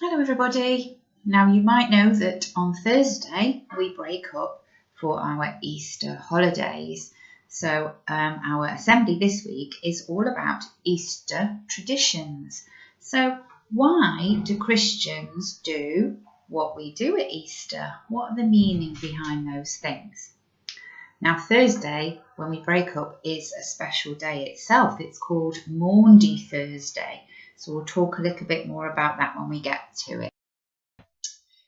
Hello everybody. Now you might know that on Thursday we break up for our Easter holidays. So our assembly this week is all about Easter traditions. So why do Christians do what we do at Easter? What are the meaning behind those things? Now Thursday, when we break up, is a special day itself. It's called Maundy Thursday. So we'll talk a little bit more about that when we get to it.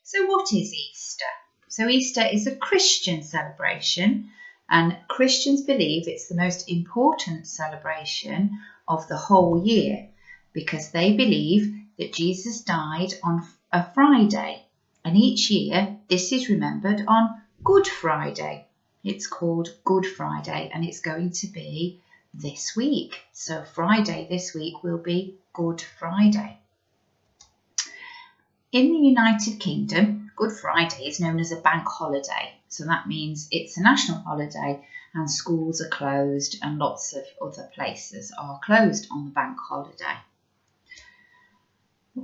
So what is Easter? So Easter is a Christian celebration, and Christians believe it's the most important celebration of the whole year because they believe that Jesus died on a Friday, and each year this is remembered on Good Friday. It's called Good Friday, and it's going to be this week. So Friday this week will be Good Friday. In the United Kingdom, Good Friday is known as a bank holiday. So that means it's a national holiday and schools are closed and lots of other places are closed on the bank holiday.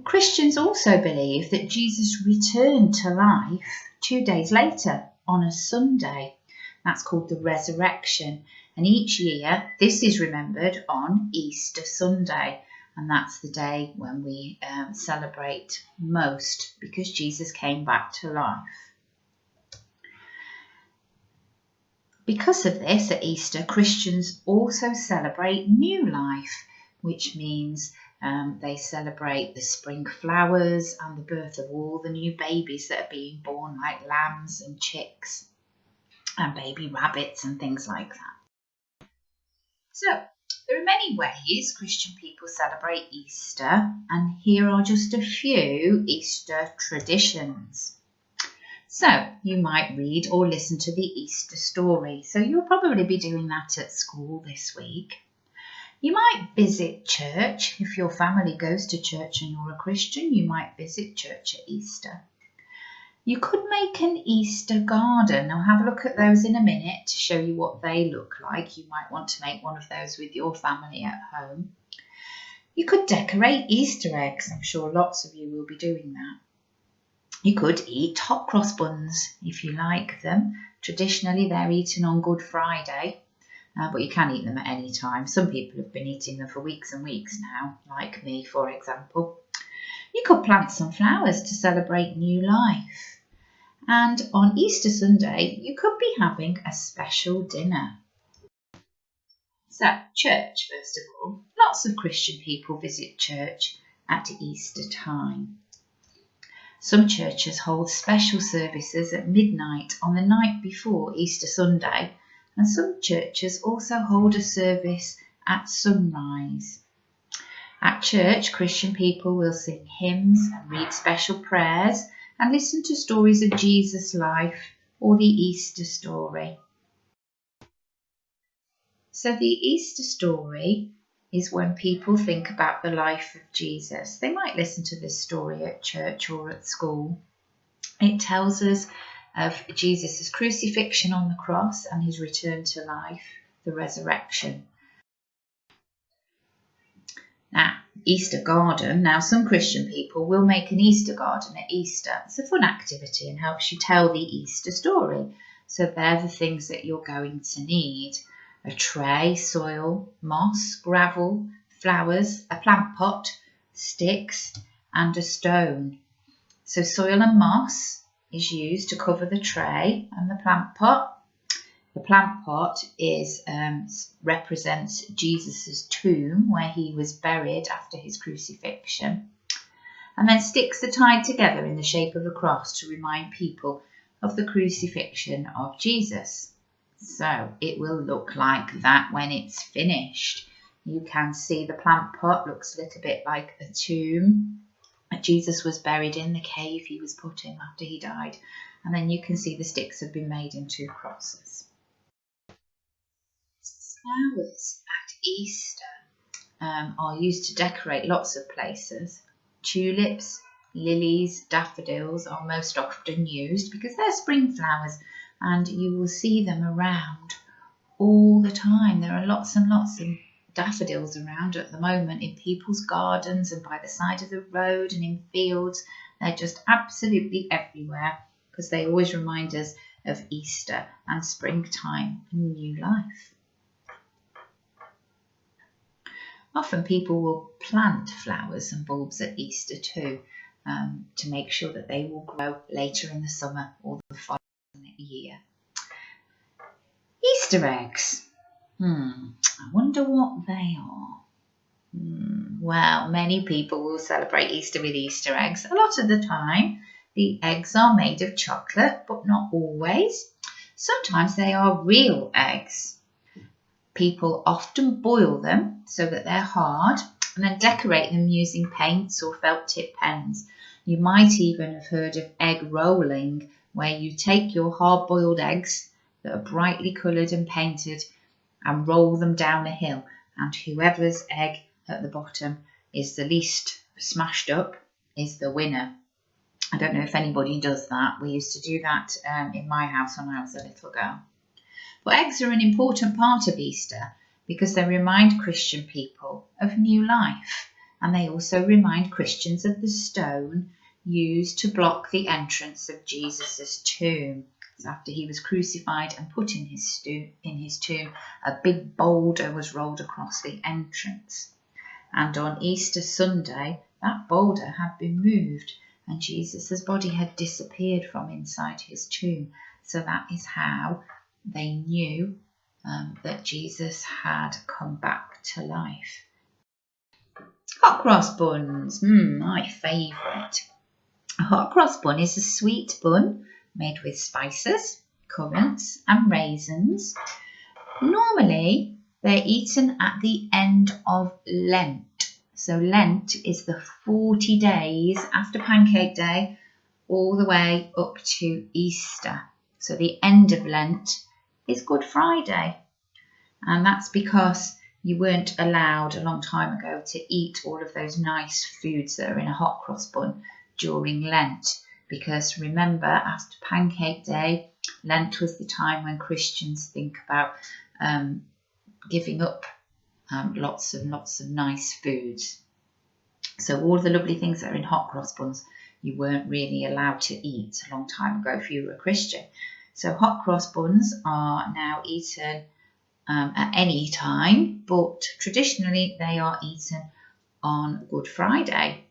Christians also believe that Jesus returned to life 2 days later on a Sunday. That's called the resurrection. And each year this is remembered on Easter Sunday. And that's the day when we celebrate most because Jesus came back to life. Because of this, at Easter, Christians also celebrate new life, which means they celebrate the spring flowers and the birth of all the new babies that are being born, like lambs and chicks and baby rabbits and things like that. So, there are many ways Christian people celebrate Easter, and here are just a few Easter traditions. So, you might read or listen to the Easter story, so you'll probably be doing that at school this week. You might visit church. If your family goes to church and you're a Christian, you might visit church at Easter. You could make an Easter garden. I'll have a look at those in a minute to show you what they look like. You might want to make one of those with your family at home. You could decorate Easter eggs. I'm sure lots of you will be doing that. You could eat hot cross buns if you like them. Traditionally, they're eaten on Good Friday, but you can eat them at any time. Some people have been eating them for weeks and weeks now, like me, for example. You could plant some flowers to celebrate new life. And on Easter Sunday, you could be having a special dinner. So, church, first of all. Lots of Christian people visit church at Easter time. Some churches hold special services at midnight on the night before Easter Sunday, and some churches also hold a service at sunrise. At church, Christian people will sing hymns and read special prayers and listen to stories of Jesus' life or the Easter story. So the Easter story is when people think about the life of Jesus. They might listen to this story at church or at school. It tells us of Jesus' crucifixion on the cross and his return to life, the resurrection. Now, Easter garden. Now, some Christian people will make an Easter garden at Easter. It's a fun activity and helps you tell the Easter story. So they're the things that you're going to need. A tray, soil, moss, gravel, flowers, a plant pot, sticks and a stone. So soil and moss is used to cover the tray and the plant pot. The plant pot represents Jesus' tomb where he was buried after his crucifixion. And then sticks are tied together in the shape of a cross to remind people of the crucifixion of Jesus. So it will look like that when it's finished. You can see the plant pot looks a little bit like a tomb. Jesus was buried in the cave he was put in after he died. And then you can see the sticks have been made into crosses. Flowers at Easter are used to decorate lots of places. Tulips, lilies, daffodils are most often used because they're spring flowers and you will see them around all the time. There are lots and lots of daffodils around at the moment in people's gardens and by the side of the road and in fields. They're just absolutely everywhere because they always remind us of Easter and springtime and new life. Often people will plant flowers and bulbs at Easter too, to make sure that they will grow later in the summer or the following year. Easter eggs. I wonder what they are. Well, many people will celebrate Easter with Easter eggs. A lot of the time, the eggs are made of chocolate, but not always. Sometimes they are real eggs. People often boil them so that they're hard and then decorate them using paints or felt tip pens. You might even have heard of egg rolling, where you take your hard-boiled eggs that are brightly coloured and painted and roll them down a hill, and whoever's egg at the bottom is the least smashed up is the winner. I don't know if anybody does that. We used to do that in my house when I was a little girl. But eggs are an important part of Easter because they remind Christian people of new life, and they also remind Christians of the stone used to block the entrance of Jesus' tomb. So after he was crucified and put in his tomb, a big boulder was rolled across the entrance. And on Easter Sunday, that boulder had been moved and Jesus' body had disappeared from inside his tomb. So that is how they knew that Jesus had come back to life. Hot cross buns, my favourite. A hot cross bun is a sweet bun made with spices, currants and raisins. Normally, they're eaten at the end of Lent. So Lent is the 40 days after Pancake Day all the way up to Easter. So the end of Lent is Good Friday. And that's because you weren't allowed a long time ago to eat all of those nice foods that are in a hot cross bun during Lent. Because remember, after Pancake Day, Lent was the time when Christians think about giving up lots and lots of nice foods. So all the lovely things that are in hot cross buns, you weren't really allowed to eat a long time ago if you were a Christian. So hot cross buns are now eaten at any time, but traditionally they are eaten on Good Friday.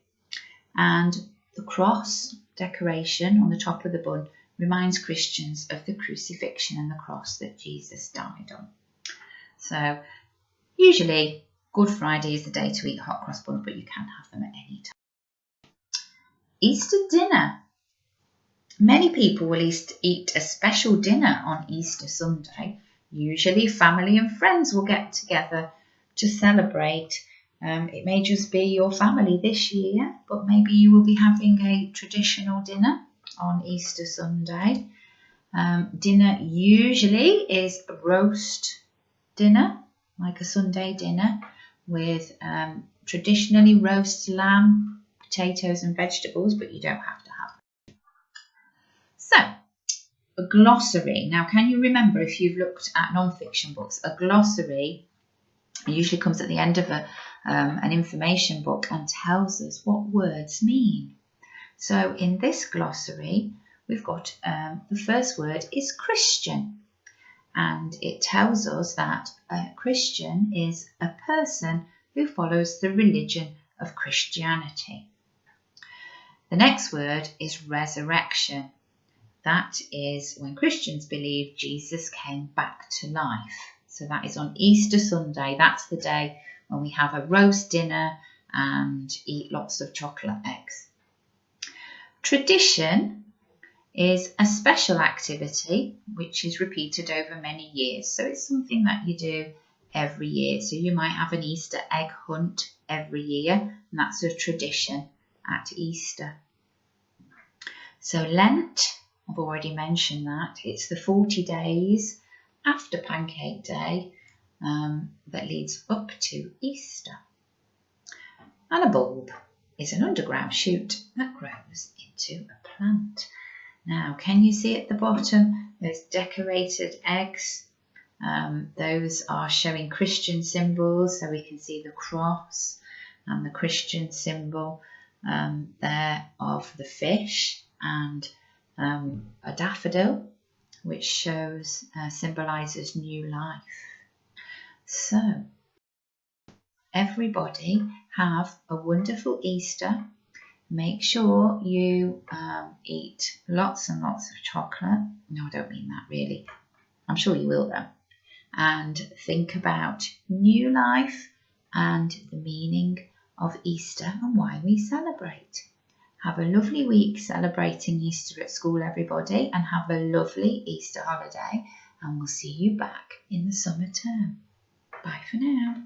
And the cross decoration on the top of the bun reminds Christians of the crucifixion and the cross that Jesus died on. So usually Good Friday is the day to eat hot cross buns, but you can have them at any time. Easter dinner. Many people will eat a special dinner on Easter Sunday. Usually family and friends will get together to celebrate. It may just be your family this year, but maybe you will be having a traditional dinner on Easter Sunday. Dinner usually is a roast dinner, like a Sunday dinner, with traditionally roast lamb, potatoes and vegetables, but you don't have to have it. So, a glossary. Now, can you remember, if you've looked at non-fiction books, a glossary usually comes at the end of an information book and tells us what words mean. So in this glossary, we've got the first word is Christian, and it tells us that a Christian is a person who follows the religion of Christianity. The next word is resurrection. That is when Christians believe Jesus came back to life. So that is on Easter Sunday. That's the day when we have a roast dinner and eat lots of chocolate eggs. Tradition is a special activity which is repeated over many years. So it's something that you do every year. So you might have an Easter egg hunt every year, and that's a tradition at Easter. So Lent, I've already mentioned that. It's the 40 days after Pancake Day that leads up to Easter. And a bulb is an underground shoot that grows into a plant. Now, can you see at the bottom those decorated eggs Those are showing Christian symbols, so we can see the cross and the Christian symbol there of the fish, and a daffodil, which shows symbolises new life. So everybody have a wonderful Easter. Make sure you eat lots and lots of chocolate. No, I don't mean that really. I'm sure you will though. And think about new life and the meaning of Easter and why we celebrate. Have a lovely week celebrating Easter at school, everybody, and have a lovely Easter holiday, and we'll see you back in the summer term. Bye for now.